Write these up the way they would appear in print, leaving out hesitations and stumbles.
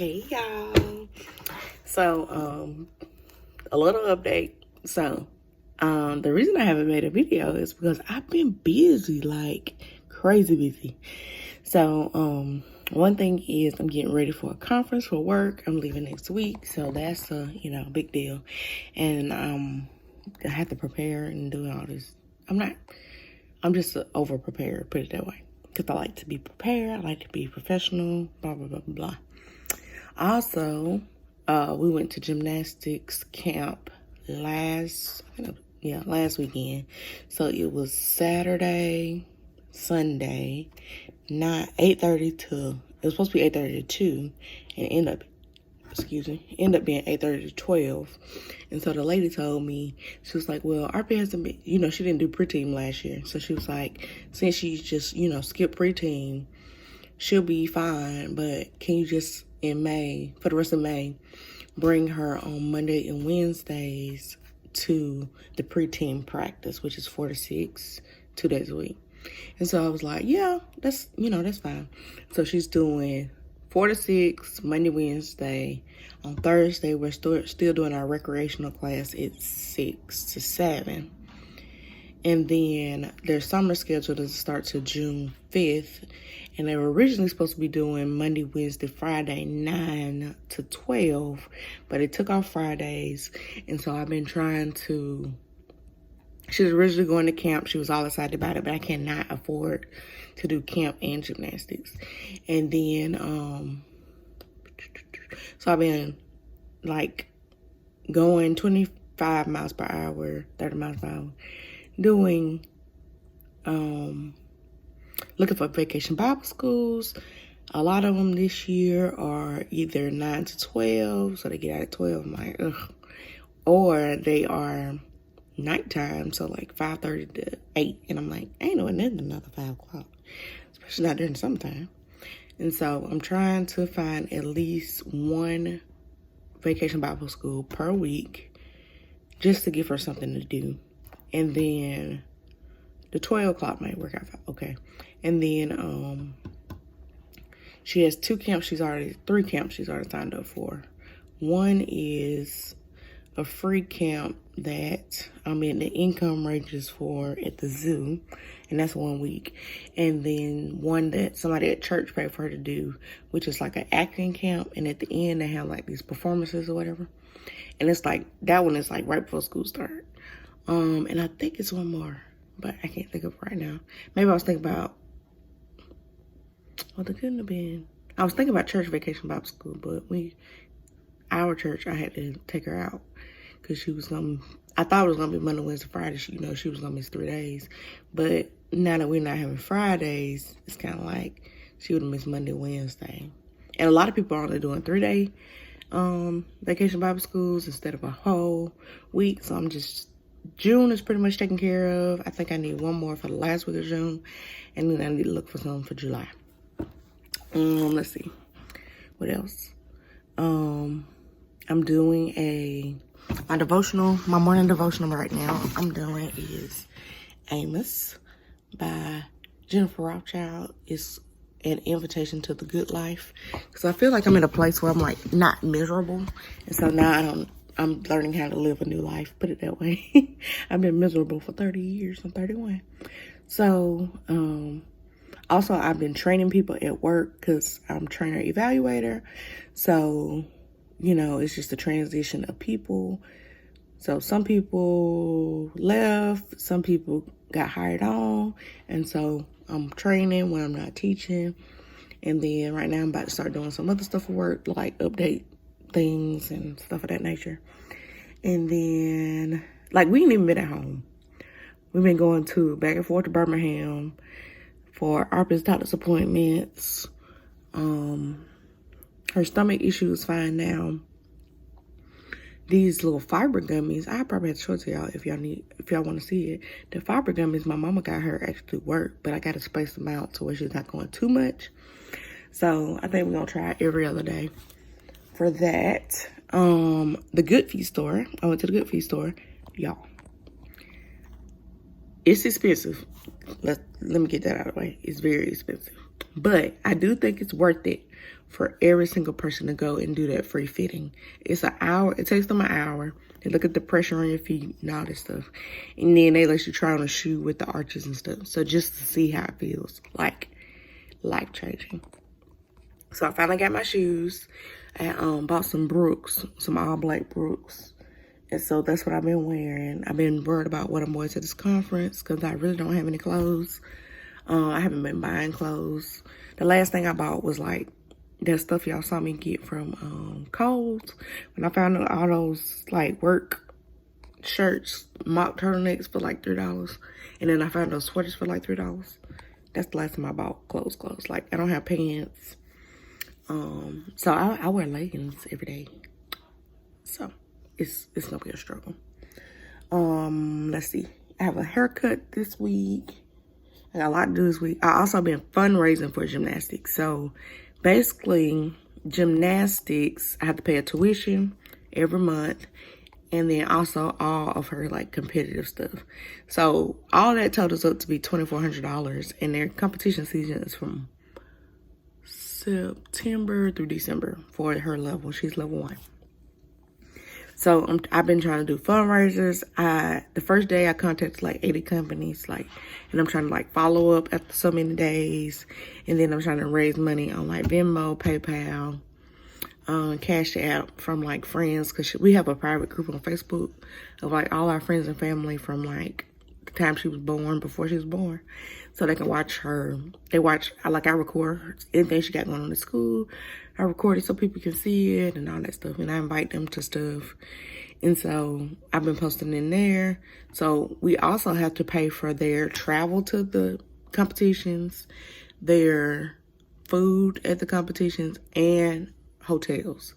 Hey y'all. So a little update. So the reason I haven't made a video is because I've been busy, like crazy busy. So one thing is I'm getting ready for a conference for work. I'm leaving next week, so that's a big deal. And I have to prepare and do all this. I'm just over prepared, put it that way. Because I like to be prepared, I like to be professional, blah blah blah blah. Also, we went to gymnastics camp last weekend. So it was Saturday, Sunday, 8:30 to, it was supposed to be 8:30 to 2, and ended up being 8:30 to 12. And so the lady told me, she was like, well, RP hasn't been, she didn't do preteam last year. So she was like, since she just, skipped preteam, she'll be fine, but can you just, in May, for the rest of May, bring her on Monday and Wednesdays to the preteam practice, which is 4 to 6, 2 days a week. And so I was like, yeah, that's fine. So she's doing 4 to 6, Monday, Wednesday. On Thursday, we're still doing our recreational class. It's 6 to 7. And then their summer schedule doesn't start till June 5th. And they were originally supposed to be doing Monday, Wednesday, Friday, 9 to 12. But it took off Fridays. And so I've been trying to... She was originally going to camp. She was all excited about it. But I cannot afford to do camp and gymnastics. And then... So I've been, like, going 25 miles per hour, 30 miles per hour. Doing... looking for vacation Bible schools. A lot of them this year are either 9 to 12, so they get out at 12. I'm like, ugh. Or they are nighttime, so like 5:30 to 8. And I'm like, ain't no nothing another 5 o'clock, especially not during the summertime. And so I'm trying to find at least one vacation Bible school per week just to give her something to do. And then the 12 o'clock might work out okay. And then she has 3 camps she's already signed up for. One is a free camp that the income ranges for at the zoo, and that's 1 week. And then one that somebody at church paid for her to do, which is like an acting camp, and at the end they have like these performances or whatever. And it's like, that one is like right before school start. And I think it's one more, but I can't think of it right now. Maybe I was thinking about, well, it couldn't have been. I was thinking about church vacation Bible school, but our church, I had to take her out because I thought it was going to be Monday, Wednesday, Friday. She was going to miss 3 days. But now that we're not having Fridays, it's kind of like she would have missed Monday, Wednesday. And a lot of people are only doing 3-day vacation Bible schools instead of a whole week. So June is pretty much taken care of. I think I need one more for the last week of June. And then I need to look for something for July. Let's see. What else? I'm doing my morning devotional right now I'm doing is Amos by Jennifer Rothschild. It's an invitation to the good life. Because I feel like I'm in a place where I'm like not miserable. And so now I'm learning how to live a new life, put it that way. I've been miserable for 30 years. I'm 31. So, also, I've been training people at work because I'm trainer evaluator. So, it's just a transition of people. So some people left, some people got hired on. And so I'm training when I'm not teaching. And then right now I'm about to start doing some other stuff for work, like update things and stuff of that nature. And then, like, we ain't even been at home. We've been going back and forth to Birmingham for Arpa's doctor's appointments. Her stomach issue is fine now. These little fiber gummies, I probably have to show it to y'all if y'all want to see it. The fiber gummies, my mama got her actually work, but I got to space them out to where she's not going too much. So I think we're gonna try every other day for that. The Good Feet store. I went to the Good Feet store, y'all. It's expensive. Let me get that out of the way. It's very expensive. But I do think it's worth it for every single person to go and do that free fitting. It's an hour. It takes them an hour. They look at the pressure on your feet and all this stuff. And then they let you try on a shoe with the arches and stuff. So just to see how it feels. Like, life-changing. So I finally got my shoes. I bought some Brooks, some all-black Brooks. And so that's what I've been wearing. I've been worried about what I'm wearing to this conference because I really don't have any clothes. I haven't been buying clothes. The last thing I bought was like that stuff y'all saw me get from Kohl's. When I found out all those like work shirts, mock turtlenecks for like $3. And then I found those sweaters for like $3. That's the last time I bought clothes. Like I don't have pants. So I wear leggings every day. So it's gonna be a struggle. Let's see. I have a haircut this week. I got a lot to do this week. I also been fundraising for gymnastics. So basically, gymnastics, I have to pay a tuition every month. And then also all of her like competitive stuff. So all that totals up to be $2,400. And their competition season is from September through December for her level. She's level 1. So I've been trying to do fundraisers. The first day I contacted like 80 companies, and I'm trying to like follow up after so many days. And then I'm trying to raise money on like Venmo, PayPal, Cash App from like friends. Cause we have a private group on Facebook of like all our friends and family from like the time she was born, before she was born. So they can watch her. I record anything she got going on at school. I record it so people can see it and all that stuff. And I invite them to stuff. And so I've been posting in there. So we also have to pay for their travel to the competitions, their food at the competitions, and hotels.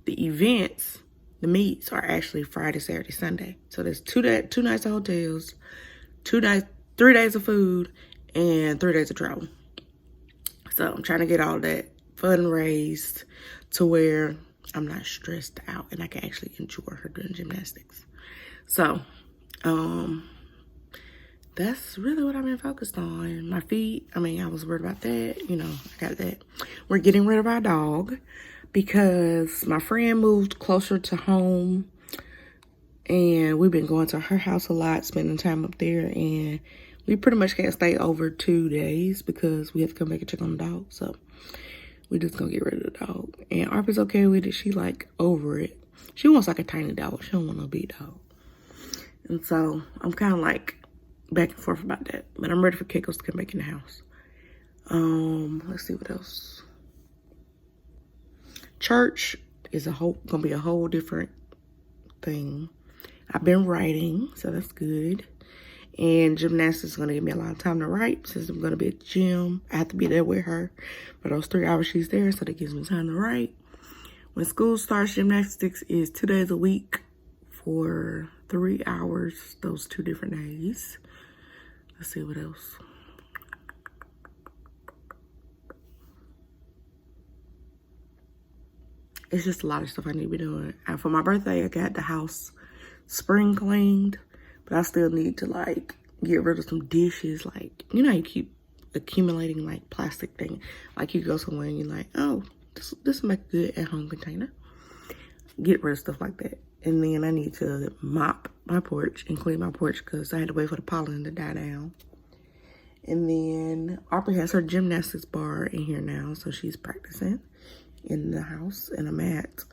The events, the meets, are actually Friday, Saturday, Sunday. So there's two nights of hotels, 3 days of food, and 3 days of travel. So I'm trying to get all that fundraised to where I'm not stressed out and I can actually enjoy her doing gymnastics. So that's really what I've been focused on. My feet, I was worried about that. I got that. We're getting rid of our dog because my friend moved closer to home and we've been going to her house a lot, spending time up there, and we pretty much can't stay over 2 days because we have to come back and check on the dog. So we just gonna get rid of the dog. And Arpa's okay with it. She like over it. She wants like a tiny dog. She don't want no big dog. And so I'm kind of like back and forth about that. But I'm ready for Keikos to come back in the house. Let's see what else. Church is gonna be a whole different thing. I've been writing, so that's good. And gymnastics is going to give me a lot of time to write since I'm going to be at the gym. I have to be there with her for those 3 hours she's there, so that gives me time to write. When school starts, gymnastics is 2 days a week for 3 hours, those 2 different days. Let's see what else. It's just a lot of stuff I need to be doing. And for my birthday, I got the house spring cleaned. But I still need to like get rid of some dishes. Like, how you keep accumulating like plastic thing. Like you go somewhere and you're like, oh, this will make a good at-home container. Get rid of stuff like that. And then I need to mop my porch and clean my porch because I had to wait for the pollen to die down. And then Arpa has her gymnastics bar in here now. So she's practicing in the house and a mat.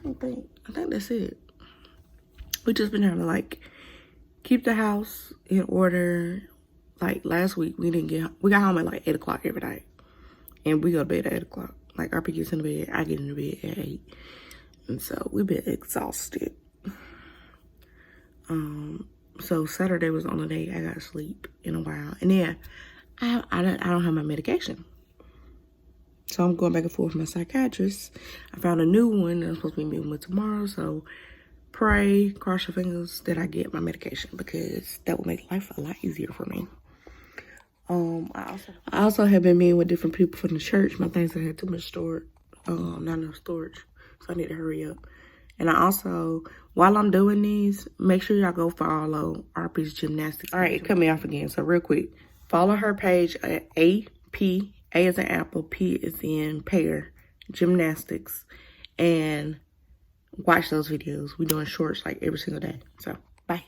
I think that's it. We just been having to like keep the house in order. Like last week we got home at like 8 o'clock every night. And we go to bed at 8 o'clock. Like Arpa gets in the bed, I get in the bed at 8. And so we've been exhausted. So Saturday was the only day I got sleep in a while. And then I don't have my medication. So I'm going back and forth with my psychiatrist. I found a new one that I'm supposed to be meeting with tomorrow. So pray, cross your fingers that I get my medication because that will make life a lot easier for me. I also have been meeting with different people from the church. My things that had too much storage, not enough storage. So I need to hurry up And I also, while I'm doing these, make sure y'all go follow RP's Gymnastics. All right, cut me off again. So real quick, follow her page at AP, A is in apple, P is in pear, Gymnastics, and watch those videos. We're doing shorts like every single day. So, bye.